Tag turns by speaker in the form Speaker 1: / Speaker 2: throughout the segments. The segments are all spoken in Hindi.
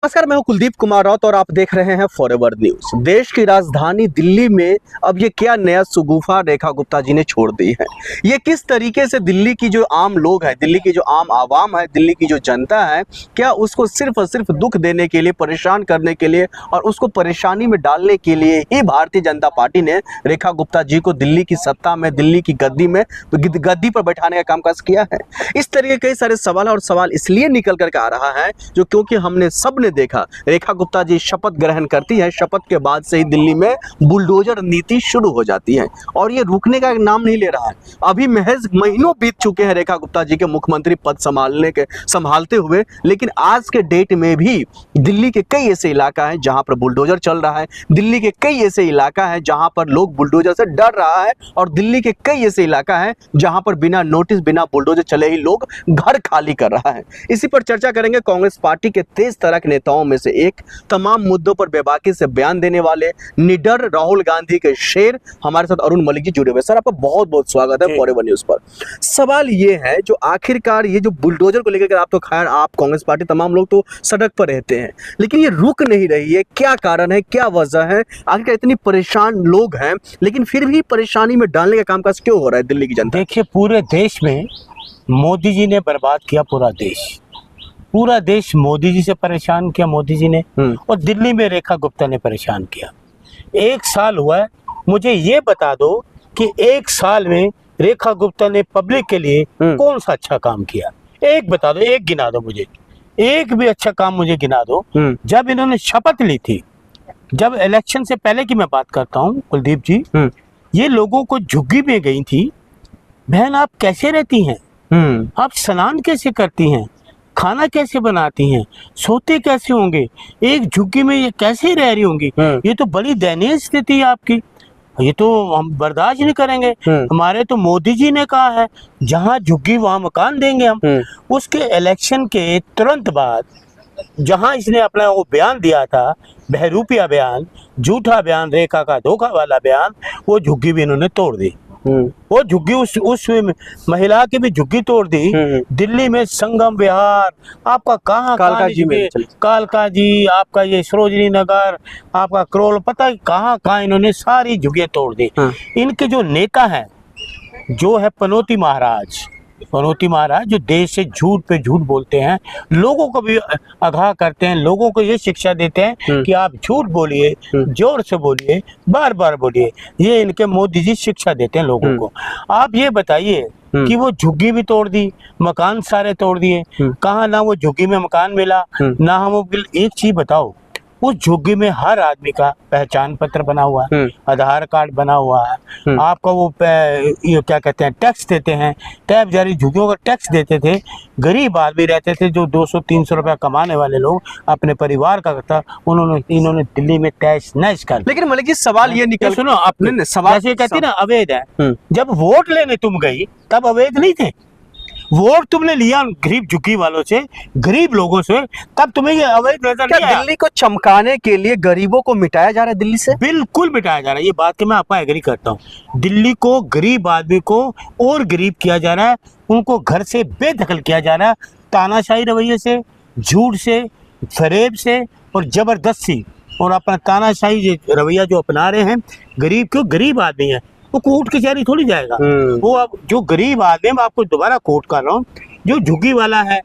Speaker 1: नमस्कार, मैं हूं कुलदीप कुमार राउत और आप देख रहे हैं फॉरएवर न्यूज। देश की राजधानी दिल्ली में अब ये क्या नया शगुफा रेखा गुप्ता जी ने छोड़ दी है। ये किस तरीके से दिल्ली की जो आम लोग हैं, दिल्ली की जो आम आवाम है, दिल्ली की जो जनता है, क्या उसको सिर्फ और सिर्फ दुख देने के लिए, परेशान करने के लिए और उसको परेशानी में डालने के लिए ही भारतीय जनता पार्टी ने रेखा गुप्ता जी को दिल्ली की सत्ता में, दिल्ली की गद्दी पर बैठाने का कामकाज किया है। इस तरह के कई सारे सवाल और सवाल इसलिए निकल करके आ रहा है जो क्योंकि हमने सबने देखा रेखा गुप्ता जी शपथ ग्रहण करती है। शपथ के बाद से ही दिल्ली में बुलडोजर नीति शुरू हो जाती है और ये रुकने का नाम नहीं ले रहा है। अभी महज महीनों बीत चुके हैं रेखा गुप्ता जी के मुख्यमंत्री पद संभालते हुए, लेकिन आज के डेट में भी दिल्ली के कई ऐसे इलाका है जहां पर बुलडोजर चल रहा है। दिल्ली के कई ऐसे इलाका है जहां पर लोग बुलडोजर से डर रहा है और दिल्ली के कई ऐसे इलाका है जहां पर बिना नोटिस, बिना बुलडोजर चले ही लोग घर खाली कर रहा है। इसी पर चर्चा करेंगे। कांग्रेस पार्टी के तेज तरह के नेताओं में से एक, तमाम मुद्दों पर बेबाकी से बयान देने वाले निडर राहुल गांधी के शेर, हमारे साथ अरुण मलिक जी जुड़े हुए। सर, आपका बहुत बहुत स्वागत है फॉरएवर न्यूज पर। सवाल ये है, जो आखिरकार ये जो बुलडोजर को लेकर, आप तो खैर आप कांग्रेस पार्टी तमाम लोग तो सड़क पर रहते हैं, लेकिन ये रुक नहीं रही है। क्या कारण है, क्या वजह है? आखिरकार इतनी परेशान लोग हैं लेकिन फिर भी परेशानी में डालने का कामकाज क्यों हो रहा है दिल्ली की जनता?
Speaker 2: देखिए, पूरे देश में मोदी जी ने बर्बाद किया पूरा देश मोदी जी से परेशान किया मोदी जी ने, और दिल्ली में रेखा गुप्ता ने परेशान किया। 1 साल हुआ है, मुझे ये बता दो कि 1 साल में रेखा गुप्ता ने पब्लिक के लिए कौन सा अच्छा काम किया? एक बता दो, एक गिना दो मुझे, एक भी अच्छा काम मुझे गिना दो। जब इन्होंने शपथ ली थी, जब इलेक्शन से पहले की मैं बात करता हूँ कुलदीप जी, ये लोगों को झुग्गी में गई थी। बहन, आप कैसे रहती हैं? आप स्नान कैसे करती हैं? खाना कैसे बनाती हैं? सोते कैसे होंगे? एक झुग्गी में ये कैसे रह रही होंगी? ये तो बड़ी दयनीय स्थिति है आपकी। ये तो हम बर्दाश्त नहीं करेंगे। हमारे तो मोदी जी ने कहा है जहां झुग्गी वहां मकान देंगे हम। उसके इलेक्शन के तुरंत बाद जहां इसने अपना वो बयान दिया था, बहरूपिया बयान, झूठा बयान, रेखा का धोखा वाला बयान, वो झुग्गी भी इन्होंने तोड़ दी। वो झुग्गी उस महिला की भी झुग्गी तोड़ दी। दिल्ली में संगम विहार, आपका कहाँ कालका जी, आपका ये सरोजनी नगर, आपका करोल, पता है कहाँ इन्होंने सारी झुग्गियां तोड़ दी। इनके जो नेता हैं, जो है पनोती महाराज, जो देश से झूठ पे झूठ बोलते हैं, लोगों को भी आगाह करते हैं, लोगों को ये शिक्षा देते हैं कि आप झूठ बोलिए, जोर से बोलिए, बार बार बोलिए। ये इनके मोदी जी शिक्षा देते हैं लोगों को। आप ये बताइए कि वो झुग्गी भी तोड़ दी, मकान सारे तोड़ दिए। कहाँ ना वो झुग्गी में मकान मिला, ना हम। एक चीज बताओ, उस झुग्गी में हर आदमी का पहचान पत्र बना हुआ है, आधार कार्ड बना हुआ है, आपका वो ये क्या कहते हैं, टैक्स देते हैं, टैब जारी झुग्गियों का टैक्स देते थे। गरीब आदमी रहते थे जो 200-300 रुपया कमाने वाले लोग, अपने परिवार का था, इन्होंने दिल्ली में तैश नैश कर।
Speaker 1: लेकिन मलिक जी, सवाल ये निकल,
Speaker 2: सुनो, अपने सवाल जैसे कहती ना अवैध है। जब वोट लेने तुम गई तब अवैध नहीं थे। वोट तुमने लिया गरीब झुग्गी वालों से, गरीब लोगों से, तब तुम्हें ये अवैध नजर नहीं आया?
Speaker 1: दिल्ली को चमकाने के लिए गरीबों को मिटाया जा रहा है दिल्ली से?
Speaker 2: बिल्कुल मिटाया जा रहा है। ये बात के मैं आपका एग्री करता हूँ। दिल्ली को, गरीब आदमी को और गरीब किया जा रहा है, उनको घर से बेदखल किया जा रहा है, तानाशाही रवैये से, झूठ से, फरेब से और जबरदस्ती, और अपना तानाशाही रवैया जो अपना रहे हैं। गरीब आदमी है, वो कोर्ट कचहरी थोड़ी जाएगा। वो अब जो गरीब आदमी, मैं आपको दोबारा कोर्ट कर रहा हूँ, जो झुग्गी वाला है,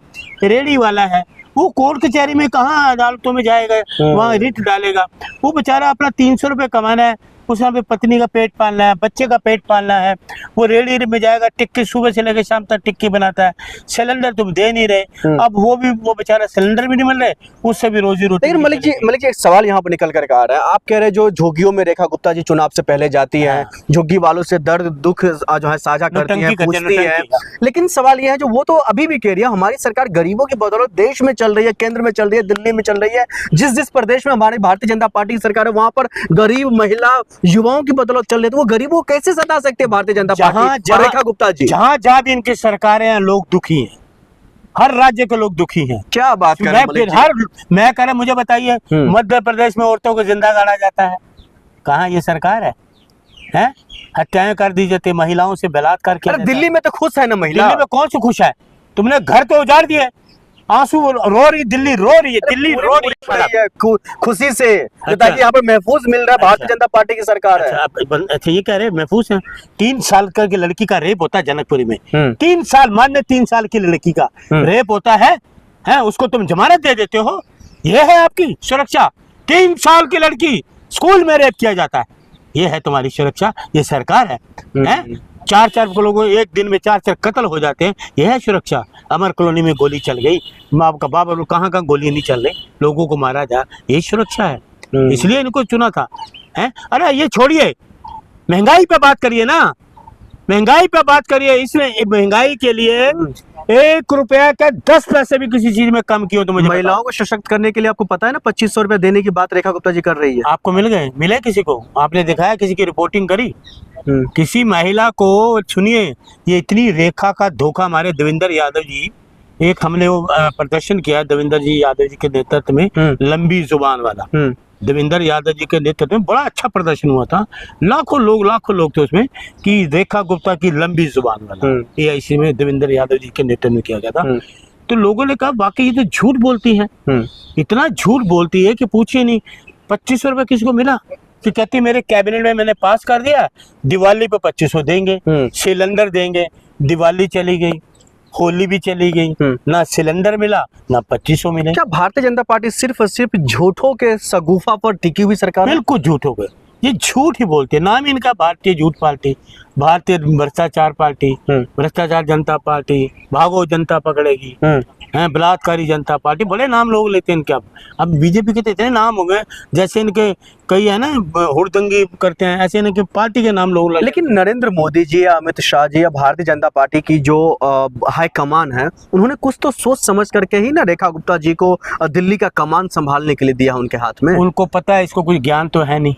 Speaker 2: रेडी वाला है, वो कोर्ट कचहरी में कहाँ अदालतों में जाएगा, वहाँ रिट डालेगा। वो बेचारा अपना 300 रुपये कमाना है, उसमें भी पत्नी का पेट पालना है, बच्चे का पेट पालना है। वो रेडी में जाएगा, टिक्की सुबह से लेकर शाम तक टिक्की बनाता है। सिलेंडर तुम दे नहीं रहे, अब वो बेचारा सिलेंडर भी नहीं मिल रहे, उससे भी रोजी रोटी।
Speaker 1: लेकिन मलिक जी एक सवाल यहाँ पर निकल कर आ रहा है। आप कह रहे हैं जो झुग्गियों में रेखा गुप्ता जी चुनाव से पहले जाती हैं, झुग्गी वालों से दर्द दुख जो है साझा करती हैं, पूछती हैं, लेकिन सवाल यह है जो वो तो अभी भी कह रही है, हमारी सरकार गरीबों की बदौलत देश में चल रही है, केंद्र में चल रही है, दिल्ली में चल रही है। जिस प्रदेश में हमारी भारतीय जनता पार्टी की सरकार है, वहां पर गरीब महिला, युवाओं की बदौलत चल रही है, तो वो गरीबों को कैसे सता सकते हैं भारतीय जनता पार्टी और रेखा गुप्ता जी?
Speaker 2: जहां भी इनकी सरकारें हैं, लोग दुखी हैं, हर राज्य के लोग दुखी हैं।
Speaker 1: क्या बात कर रहे हैं?
Speaker 2: मैं कह रहा, मुझे बताइए, मध्य प्रदेश में औरतों को जिंदा गाड़ा जाता है, कहाँ ये सरकार है? हत्याएं कर दी जाती, महिलाओं से बलात्कार किया।
Speaker 1: दिल्ली में तो खुश है ना महिला?
Speaker 2: दिल्ली में कौन सी खुश है? तुमने घर तो उजाड़ दिए, आंसू रो रही, दिल्ली रो रही है, दिल्ली रो रही है
Speaker 1: खुशी से, ताकि यहाँ पर महफूज मिल रहा है, भारतीय जनता पार्टी की सरकार है।
Speaker 2: अच्छा ये कह रहे महफूज है। 3 साल का की लड़की का रेप होता है जनकपुरी में, 3 साल, मान्य 3 साल की लड़की का रेप होता है, उसको तुम जमानत दे देते हो। ये है आपकी सुरक्षा? 3 साल की लड़की स्कूल में रेप किया जाता है, ये है तुम्हारी सुरक्षा? ये सरकार है? 4-4 लोगों एक दिन में 4-4 कत्ल हो जाते हैं, यह है सुरक्षा? अमर कॉलोनी में गोली चल गई, बाप का बाप, कहाँ कहाँ गोली नहीं चल रही, लोगों को मारा जा, यही सुरक्षा है? इसलिए इनको चुना था। अरे ये छोड़िए, महंगाई पे बात करिए ना, महंगाई पे बात करिए। इसमें महंगाई के लिए 1 रुपया का 10 पैसे भी किसी चीज में कम किया तो मुझे
Speaker 1: महिलाओं को सशक्त करने के लिए आपको पता है ना 2500 रुपया देने की बात रेखा गुप्ता जी कर रही है।
Speaker 2: आपको मिल गए? मिले किसी को? आपने दिखाया किसी की रिपोर्टिंग करी? किसी महिला को? सुनिए, ये इतनी रेखा का धोखा मारे देवेंद्र यादव जी, एक हमने वो प्रदर्शन किया देवेंद्र जी यादव जी के नेतृत्व में, लंबी जुबान वाला, देवेंद्र यादव जी के नेतृत्व में बड़ा अच्छा प्रदर्शन हुआ था, लाखों लोग थे उसमें, कि रेखा गुप्ता की लंबी जुबान वाला AIC में देवेंद्र यादव जी के नेतृत्व में किया गया था। तो लोगों ने कहा वाकई ये तो झूठ बोलती है, इतना झूठ बोलती है कि पूछिए नहीं। 2500 रुपये किसको मिला? कि कहती मेरे कैबिनेट में मैंने पास कर दिया, दिवाली पे 2500 देंगे, सिलेंडर देंगे। दिवाली चली गई, होली भी चली गई, ना सिलेंडर मिला ना 2500 मिले।
Speaker 1: क्या भारतीय जनता पार्टी सिर्फ और सिर्फ झूठों के सगुफा पर टिकी हुई सरकार?
Speaker 2: बिल्कुल झूठ हो गए, ये झूठ ही बोलते हैं। नाम इनका भारतीय झूठ पार्टी, भारतीय भ्रष्टाचार पार्टी, भ्रष्टाचार जनता पार्टी, भागो जनता पकड़ेगी, बलात्कारी जनता पार्टी, बड़े नाम लोग लेते हैं इनके। अब बीजेपी के तो इतने नाम हो गए, जैसे इनके कई है ना हुड़दंगी करते हैं, ऐसे इनके पार्टी के नाम लोग।
Speaker 1: लेकिन नरेंद्र मोदी जी या अमित शाह जी या भारतीय जनता पार्टी की जो हाई कमान है, उन्होंने कुछ तो सोच समझ करके ही ना रेखा गुप्ता जी को दिल्ली का कमान संभालने के लिए दिया उनके हाथ में।
Speaker 2: उनको पता है इसको कुछ ज्ञान तो है नहीं,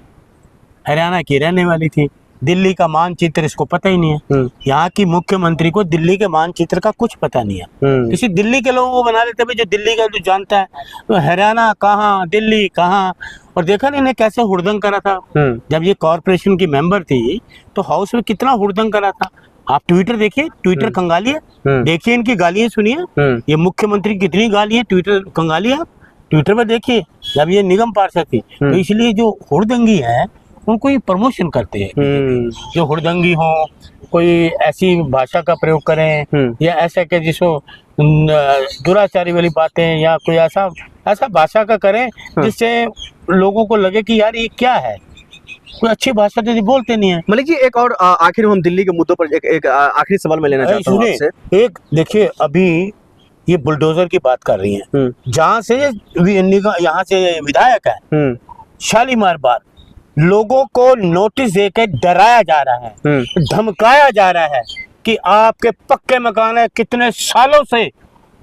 Speaker 2: हरियाणा की रहने वाली थी, दिल्ली का मानचित्र इसको पता ही नहीं है। यहाँ की मुख्यमंत्री को दिल्ली के मानचित्र का कुछ पता नहीं है। किसी दिल्ली के लोगों को बना लेते हैं जो दिल्ली का जो जानता है, तो हरियाणा कहाँ, दिल्ली कहाँ। और देखा नहीं इन्हें कैसे हुड़दंग करा था जब ये कॉर्पोरेशन की मेंबर थी, तो हाउस में कितना हुड़दंग करा था। आप ट्विटर देखिए, ट्विटर कंगालिए, देखिए इनकी गालियां सुनिए, ये मुख्यमंत्री की कितनी गाली है, ट्विटर कंगालिए आप, ट्विटर पर देखिए। जब ये निगम पार्षद थी, तो इसलिए जो हुड़दंगी है उनको ये प्रमोशन करते हैं, जो हुड़दंगी हो, कोई ऐसी भाषा का प्रयोग करें या ऐसा कि जिसको दुराचारी वाली बातें, या कोई ऐसा भाषा का करें जिससे लोगों को लगे कि यार ये क्या है, कोई अच्छी भाषा तो बोलते नहीं है।
Speaker 1: मलिक जी, एक और आखिर हम दिल्ली के मुद्दों पर एक आखिरी सवाल मैं लेना चाहता हूं आपसे।
Speaker 2: एक देखिए, अभी ये बुलडोजर की बात कर रही है, जहाँ से यहाँ से विधायक है शालीमार बाग, लोगों को नोटिस देकर डराया जा रहा है, धमकाया जा रहा है कि आपके पक्के मकान है, कितने सालों से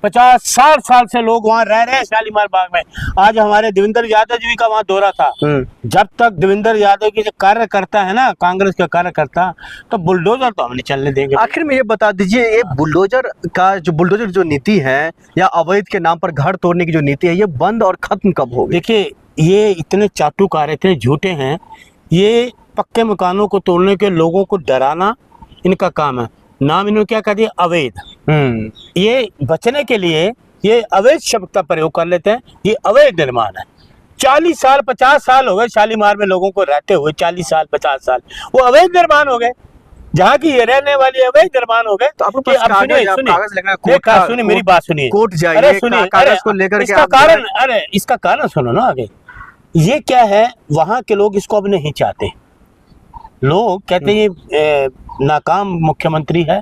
Speaker 2: 50-60 साल से लोग वहां रह रहे हैं शालीमार बाग में। आज हमारे देवेंद्र यादव जी का वहां दौरा था, जब तक देवेंद्र यादव की जो कार्यकर्ता है ना, कांग्रेस का कार्यकर्ता, तो बुलडोजर तो हम नहीं चलने देंगे।
Speaker 1: आखिर में ये बता दीजिए, ये बुलडोजर जो नीति है या अवैध के नाम पर घर तोड़ने की जो नीति है, ये बंद और खत्म कब होगी?
Speaker 2: देखिए, ये इतने चाटुकार, इतने झूठे हैं, ये पक्के मकानों को तोड़ने के लोगों को डराना इनका काम है। नाम इन्होंने क्या कह दिया? अवैध। ये बचने के लिए ये अवैध शब्द का प्रयोग कर लेते हैं, ये अवैध निर्माण है। 40 साल 50 साल हो गए शालीमार में लोगों को रहते हुए, 40 साल 50 साल वो अवैध निर्माण हो गए, जहाँ की ये रहने वाली अवैध निर्माण हो गए।
Speaker 1: तो आपको सुनिए,
Speaker 2: मेरी बात सुनिए,
Speaker 1: कोर्ट जाइए, कागज को लेकर के
Speaker 2: इसका कारण, अरे इसका कारण सुनो ना आगे। ये क्या है, वहां के लोग इसको अब नहीं चाहते, लोग कहते हैं ये नाकाम मुख्यमंत्री है,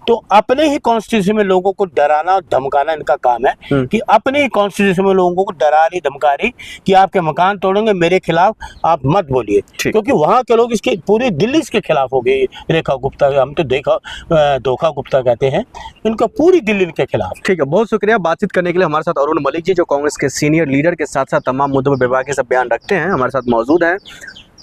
Speaker 2: तो अपने ही कॉन्स्टिट्यूशन में लोगों को डराना और धमकाना इनका काम है, कि अपने ही कॉन्स्टिट्यूशन में लोगों को डरा रही धमका रही कि आपके मकान तोड़ेंगे, मेरे खिलाफ आप मत बोलिए, क्योंकि वहां के लोग इसके पूरी दिल्ली इसके खिलाफ हो गई। रेखा गुप्ता, हम तो धोखा गुप्ता कहते हैं, इनका पूरी दिल्ली इनके खिलाफ।
Speaker 1: ठीक है, बहुत शुक्रिया बातचीत करने के लिए। हमारे साथ अरुण मलिक जी, जो कांग्रेस के सीनियर लीडर के साथ साथ तमाम मुद्दों पर विभागीय सब बयान रखते हैं, हमारे साथ मौजूद हैं।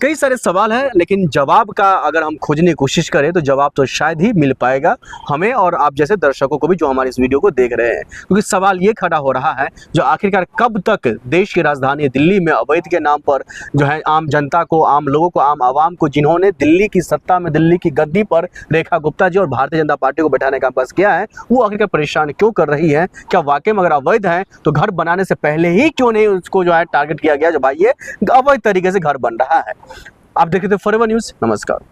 Speaker 1: कई सारे सवाल हैं, लेकिन जवाब का अगर हम खोजने की कोशिश करें तो जवाब तो शायद ही मिल पाएगा हमें और आप जैसे दर्शकों को भी जो हमारे इस वीडियो को देख रहे हैं। क्योंकि सवाल ये खड़ा हो रहा है जो आखिरकार कब तक देश की राजधानी दिल्ली में अवैध के नाम पर जो है आम जनता को, आम लोगों को, आम आवाम को, जिन्होंने दिल्ली की सत्ता में, दिल्ली की गद्दी पर रेखा गुप्ता जी और भारतीय जनता पार्टी को बैठाने का बस किया है, वो आखिरकार परेशान क्यों कर रही है। क्या वाकई में अगर अवैध है तो घर बनाने से पहले ही क्यों नहीं उसको जो है टारगेट किया गया जो भाई ये अवैध तरीके से घर बन रहा है। आप देख रहे थे फॉरएवर न्यूज़। नमस्कार।